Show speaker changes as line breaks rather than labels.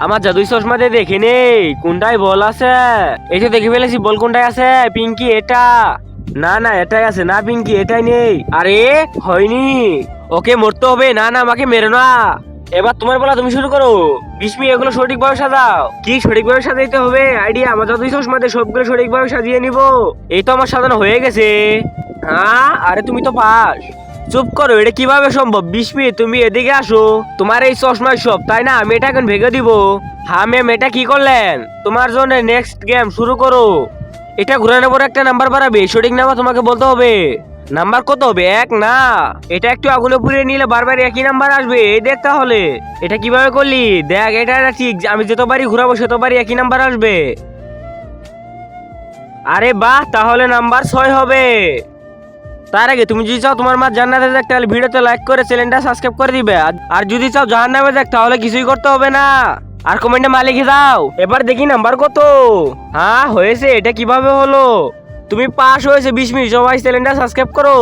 আমার জাদুই চশমাতে দেখে নেই কোনটায় বল আছে। এই তো দেখে ফেলেছি, বল কোনটায় আছে। পিঙ্কি এটা। না না এটাই আছে, না পিঙ্কি এটাই নেই। আরে হয়নি। ওকে মরতে হবে। না না আমাকে মেরো না। এবার তোমার বলা, তুমি শুরু করো। বিস্মি এগুলো সঠিকভাবে সাজাও। কি সঠিকভাবে সাজাইতে হবে? আইডিয়া আমার জাদুই চশমাতে সবগুলো সঠিকভাবে সাজিয়ে নিব। এই তো আমার সাজানো হয়ে গেছে। হ্যাঁ আরে তুমি তো পাস। চুপ করো, এটা কিভাবে সম্ভব? বিস্মি তুমি এদিকে আসো। তোমার এই চশমায় সব তাই না? আমি এটা এখন ভেঙে দিব। হ্যাঁ ম্যাম, এটা কি করলেন? তোমার জন্য নেক্সট গেম শুরু করো। এটা ঘুরানোর পর একটা নাম্বার বাড়াবে, সঠিক নাম্বার তোমাকে বলতে হবে। নাম্বার কত হবে? এক না, এটা একটু আগুনে পুড়িয়ে নিলে বারবার একই নাম্বার আসবে। এই দেখ তাহলে এটা কিভাবে করলি। দেখ এটা ঠিক, আমি যতবারই ঘুরাবো ততবারই একই নাম্বার আসবে। আরে বাহ, তাহলে নাম্বার 6 হবে। তার আগে তুমি যদি চাও তোমার মা জান্নাতে যাক, তাহলে ভিডিওতে লাইক করে চ্যানেলটা সাবস্ক্রাইব করে দিবে। আর যদি চাও জাহান্নামে যাক, তাহলে কিছুই করতে হবে না। আর কমেন্টে মা লিখে দাও। এবার দেখি নাম্বার কত। হ্যাঁ হয়েছে। এটা কিভাবে হলো? তুমি পাস হয়েছে 20 মিনিট। সবাই চ্যানেলটা সাবস্ক্রাইব করো।